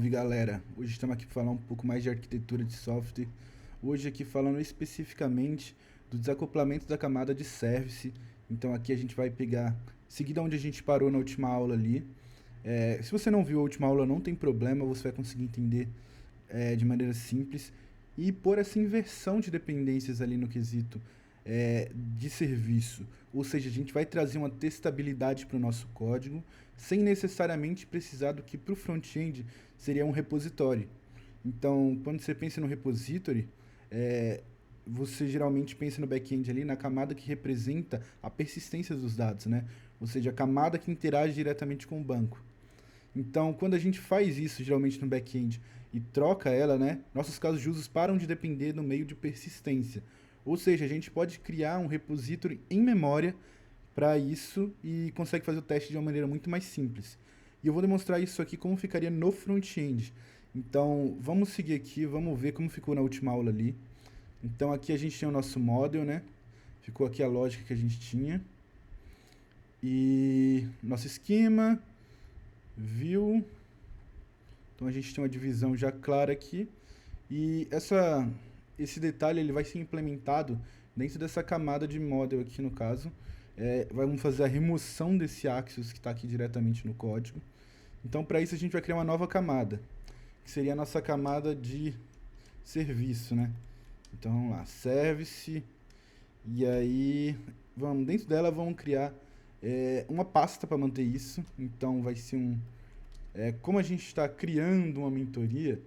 Salve galera, hoje estamos aqui para falar um pouco mais de arquitetura de software. Hoje aqui falando especificamente do desacoplamento da camada de service. Então aqui a gente vai pegar, seguir da onde a gente parou na última aula ali. Se você não viu a última aula não tem problema, você vai conseguir entender de maneira simples e pôr essa inversão de dependências ali no quesito de serviço. Ou seja, a gente vai trazer uma testabilidade para o nosso código sem necessariamente precisar do que para o front-end seria um repositório. Então, quando você pensa no repository, você geralmente pensa no back-end ali na camada que representa a persistência dos dados, né? Ou seja, a camada que interage diretamente com o banco. Então, quando a gente faz isso, geralmente no back-end, e troca ela, né, nossos casos de usos param de depender do meio de persistência. Ou seja, a gente pode criar um repository em memória para isso e consegue fazer o teste de uma maneira muito mais simples. E eu vou demonstrar isso aqui como ficaria no front-end. Então, vamos seguir aqui, vamos ver como ficou na última aula ali. Então, aqui a gente tem o nosso model, né? Ficou aqui a lógica que a gente tinha. E nosso esquema, view. Então, a gente tem uma divisão já clara aqui. E esse detalhe ele vai ser implementado dentro dessa camada de model aqui no caso. Vamos fazer a remoção desse Axios que está aqui diretamente no código. Então, para isso, a gente vai criar uma nova camada, que seria a nossa camada de serviço, né? Então, vamos lá, service, e aí, dentro dela, vamos criar uma pasta para manter isso. Então, vai ser como a gente está criando uma mentoria,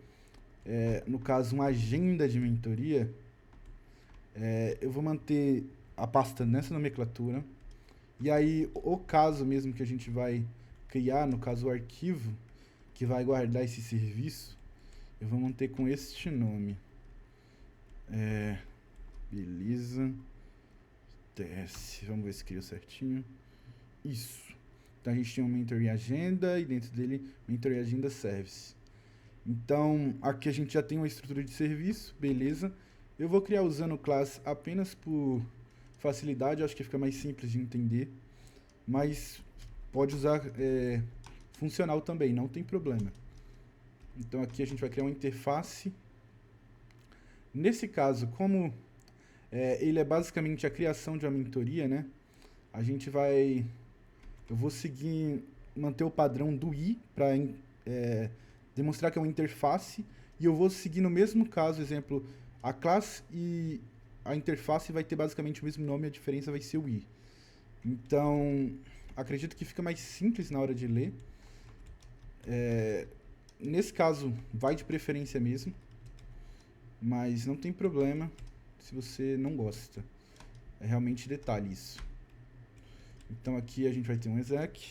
no caso, uma agenda de mentoria, eu vou manter a pasta nessa nomenclatura. E aí, o caso mesmo que a gente vai criar, no caso o arquivo, que vai guardar esse serviço, eu vou manter com este nome. Beleza. TS, vamos ver se criou certinho. Isso. Então a gente tem um mentoring agenda e dentro dele mentoring agenda service. Então aqui a gente já tem uma estrutura de serviço, beleza. Eu vou criar usando class apenas por facilidade, eu acho que fica mais simples de entender. Mas pode usar funcional também, não tem problema. Então aqui a gente vai criar uma interface. Nesse caso, como ele é basicamente a criação de uma mentoria, né? Eu vou manter o padrão do i para demonstrar que é uma interface. E eu vou seguir no mesmo caso, exemplo, a classe e a interface vai ter basicamente o mesmo nome, a diferença vai ser o i. Então, acredito que fica mais simples na hora de ler. Nesse caso, vai de preferência mesmo. Mas não tem problema se você não gosta. É realmente detalhe isso. Então aqui a gente vai ter um exec.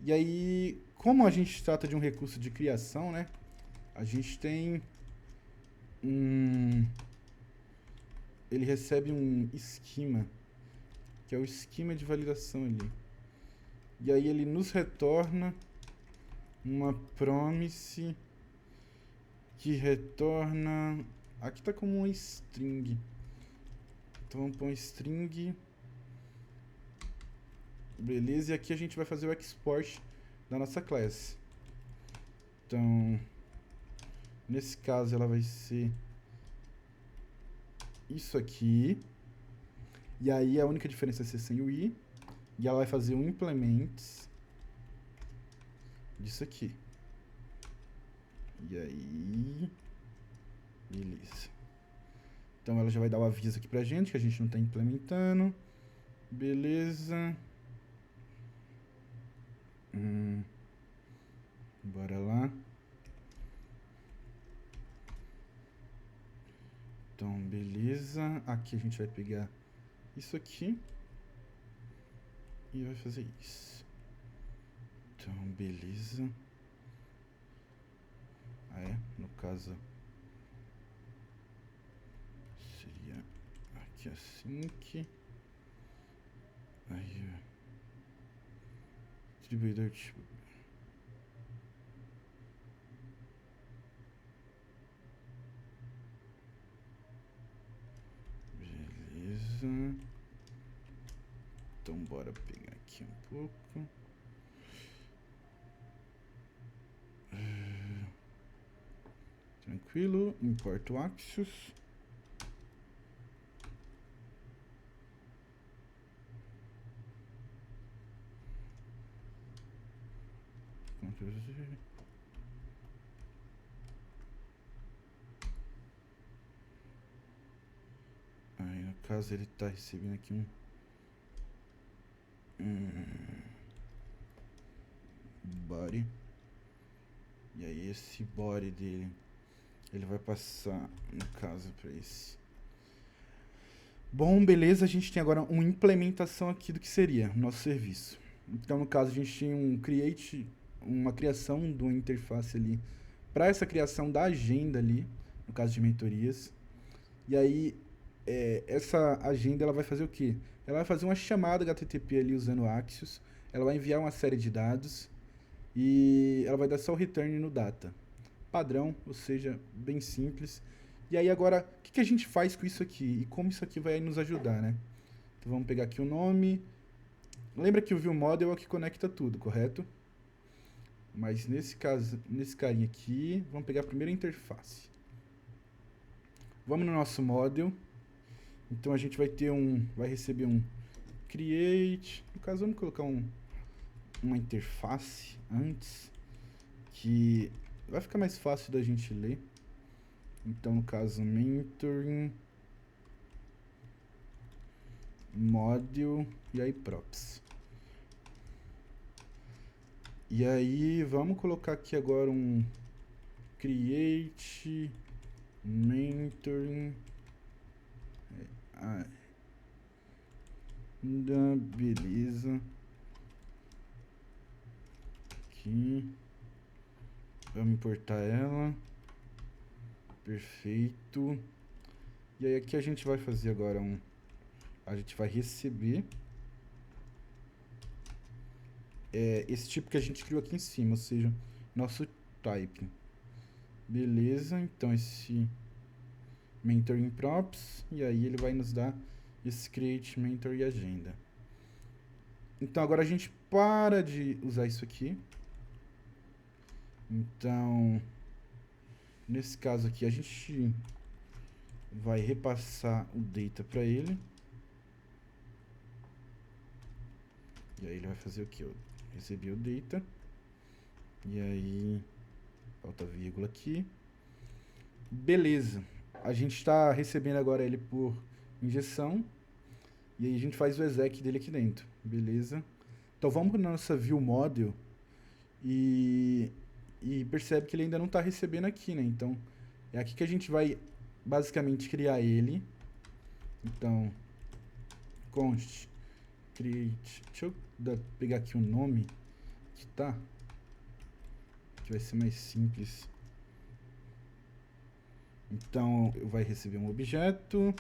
E aí, como a gente trata de um recurso de criação, né? A gente tem ele recebe um esquema, que é o esquema de validação ali. E aí ele nos retorna uma promise que retorna... Aqui tá como uma string. Então vamos pôr um string. Beleza, e aqui a gente vai fazer o export da nossa classe. Então, nesse caso ela vai ser isso aqui. E aí a única diferença é ser sem o i. E ela vai fazer um implements disso aqui. E aí... Beleza. Então ela já vai dar o aviso aqui pra gente, que a gente não tá implementando. Beleza. Bora lá. Então, beleza. Aqui a gente vai pegar isso aqui. E vai fazer isso. Então, beleza. No caso... Seria aqui assim que... Aí, distribuidor tipo... Beleza. Então bora pegar aqui um pouco. tranquilo. Importa o Axios. Aí no caso ele está recebendo aqui body. E aí esse body dele, ele vai passar, no caso, para esse. Bom, beleza, a gente tem agora uma implementação aqui do que seria o nosso serviço. Então, no caso, a gente tem uma criação de uma interface ali para essa criação da agenda ali, no caso de mentorias. E aí, essa agenda ela vai fazer o quê? Ela vai fazer uma chamada HTTP ali usando o Axios, ela vai enviar uma série de dados e ela vai dar só o return no data. Padrão, ou seja, bem simples. E aí agora, o que a gente faz com isso aqui? E como isso aqui vai nos ajudar, né? Então vamos pegar aqui o nome. Lembra que o ViewModel é o que conecta tudo, correto? Mas nesse caso, nesse carinha aqui, vamos pegar a primeira interface. Vamos no nosso model. Então a gente vai ter vai receber um create. No caso, vamos colocar uma interface antes, que vai ficar mais fácil da gente ler. Então, no caso, mentoring, module e aí props. E aí, vamos colocar aqui agora um create mentoring. Beleza. Aqui. Vamos importar ela. Perfeito. E aí aqui a gente vai fazer agora a gente vai receber esse tipo que a gente criou aqui em cima, ou seja, nosso type. Beleza, então esse mentoring props, e aí ele vai nos dar esse create mentor e agenda. Então agora a gente para de usar isso aqui. Então, nesse caso aqui, a gente vai repassar o data para ele. E aí ele vai fazer o que? Eu recebi o data. E aí, falta vírgula aqui. Beleza. A gente está recebendo agora ele por injeção. E aí a gente faz o exec dele aqui dentro. Beleza. Então vamos para a nossa view model. E percebe que ele ainda não está recebendo aqui, né? Então, é aqui que a gente vai basicamente criar ele. Então, const create. Deixa eu pegar aqui o nome que tá. Que vai ser mais simples. Então, vai receber um objeto.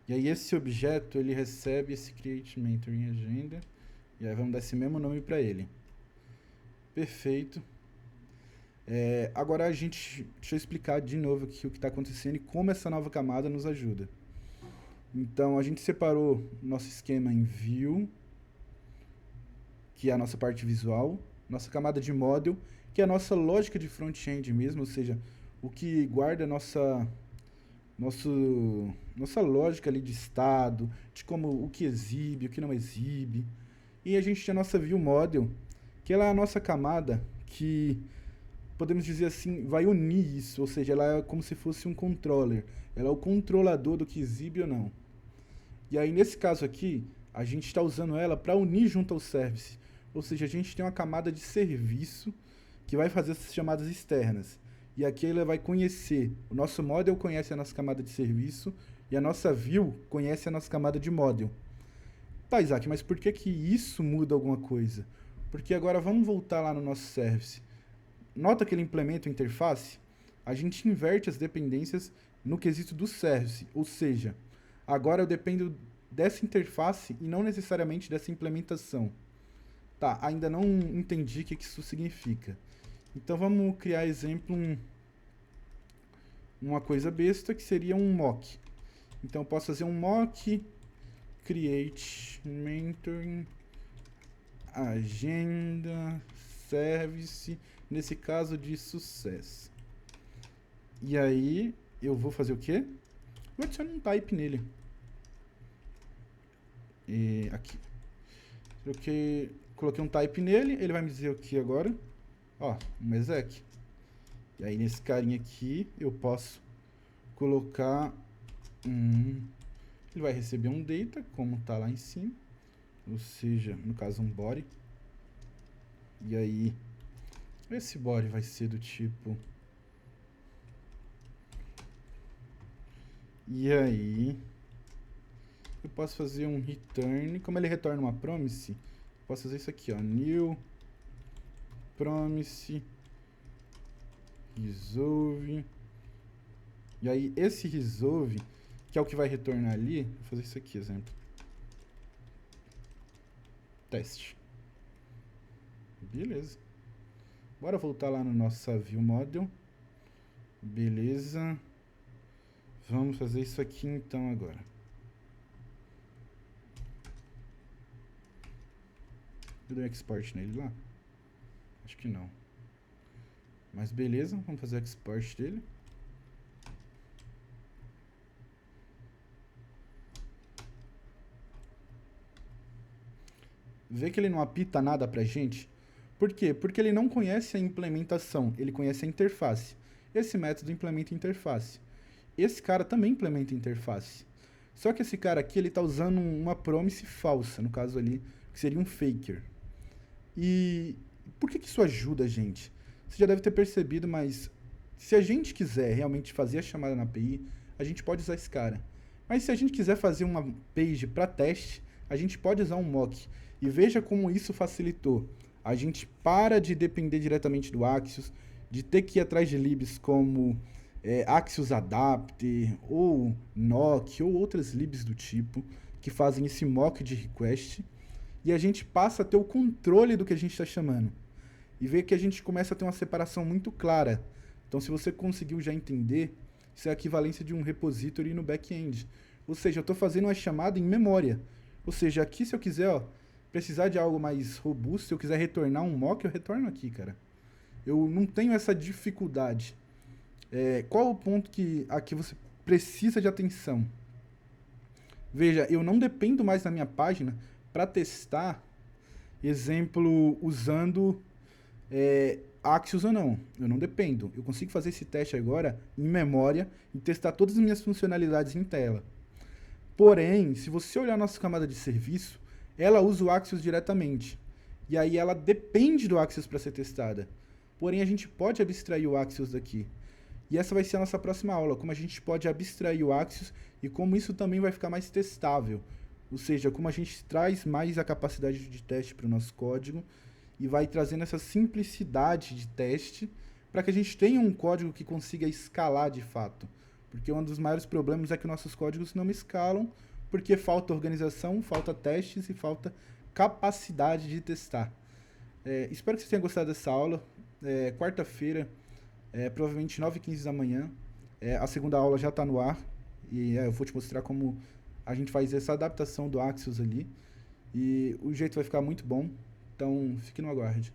E aí, esse objeto, ele recebe esse create mentoring agenda. E aí, vamos dar esse mesmo nome para ele. Perfeito. Agora deixa eu explicar de novo aqui o que está acontecendo e como essa nova camada nos ajuda. Então, a gente separou nosso esquema em view, que é a nossa parte visual, nossa camada de model, que é a nossa lógica de front-end mesmo, ou seja, o que guarda nossa lógica ali de estado, de como o que exibe, o que não exibe. E a gente tem a nossa view model, que ela é a nossa camada que, podemos dizer assim, vai unir isso, ou seja, ela é como se fosse um controller. Ela é o controlador do que exibe ou não. E aí, nesse caso aqui, a gente está usando ela para unir junto ao service. Ou seja, a gente tem uma camada de serviço que vai fazer essas chamadas externas. E aqui ela vai conhecer, o nosso model conhece a nossa camada de serviço e a nossa view conhece a nossa camada de model. Tá, Isaac, mas por que isso muda alguma coisa? Porque agora vamos voltar lá no nosso service. Nota que ele implementa a interface, a gente inverte as dependências no quesito do service, ou seja, agora eu dependo dessa interface e não necessariamente dessa implementação. Tá, ainda não entendi o que isso significa. Então vamos criar, exemplo, uma coisa besta que seria um mock. Então eu posso fazer um mock create mentoring agenda service, nesse caso de sucesso. E aí eu vou fazer o quê? Vou adicionar um type nele. E aqui. Coloquei um type nele, ele vai me dizer o que agora? Ó, um exec. E aí nesse carinha aqui eu posso colocar ele vai receber um data, como tá lá em cima, ou seja, no caso um body. E aí esse body vai ser do tipo... E aí eu posso fazer um return, como ele retorna uma promise, eu posso fazer isso aqui, ó, new promise resolve. E aí esse resolve, que é o que vai retornar ali, vou fazer isso aqui, exemplo. Teste. Beleza. Bora voltar lá no nosso view model. Beleza. Vamos fazer isso aqui então agora. Eu dei um export nele lá? Acho que não. Mas beleza, vamos fazer o export dele. Vê que ele não apita nada pra gente. Por quê? Porque ele não conhece a implementação, ele conhece a interface. Esse método implementa interface. Esse cara também implementa interface. Só que esse cara aqui, ele tá usando uma promise falsa, no caso ali, que seria um faker. E por que isso ajuda a gente? Você já deve ter percebido, mas se a gente quiser realmente fazer a chamada na API, a gente pode usar esse cara. Mas se a gente quiser fazer uma page para teste, a gente pode usar um mock. E veja como isso facilitou. A gente para de depender diretamente do Axios, de ter que ir atrás de libs como Axios Adapter, ou Nock, ou outras libs do tipo, que fazem esse mock de request. E a gente passa a ter o controle do que a gente está chamando. E vê que a gente começa a ter uma separação muito clara. Então, se você conseguiu já entender, isso é a equivalência de um repository no back-end. Ou seja, eu estou fazendo uma chamada em memória. Ou seja, aqui se eu quiser, ó, precisar de algo mais robusto, se eu quiser retornar um mock, eu retorno aqui, cara. Eu não tenho essa dificuldade. Qual o ponto que aqui você precisa de atenção? Veja, eu não dependo mais da minha página para testar, exemplo, usando Axios ou não. Eu não dependo. Eu consigo fazer esse teste agora em memória e testar todas as minhas funcionalidades em tela. Porém, se você olhar a nossa camada de serviço, ela usa o Axios diretamente. E aí ela depende do Axios para ser testada. Porém, a gente pode abstrair o Axios daqui. E essa vai ser a nossa próxima aula, como a gente pode abstrair o Axios e como isso também vai ficar mais testável. Ou seja, como a gente traz mais a capacidade de teste para o nosso código e vai trazendo essa simplicidade de teste para que a gente tenha um código que consiga escalar de fato. Porque um dos maiores problemas é que nossos códigos não escalam porque falta organização, falta testes e falta capacidade de testar. Espero que você tenha gostado dessa aula. Quarta-feira, provavelmente 9h15 da manhã, a segunda aula já está no ar e eu vou te mostrar como a gente faz essa adaptação do Axios ali e o jeito vai ficar muito bom, então fique no aguarde.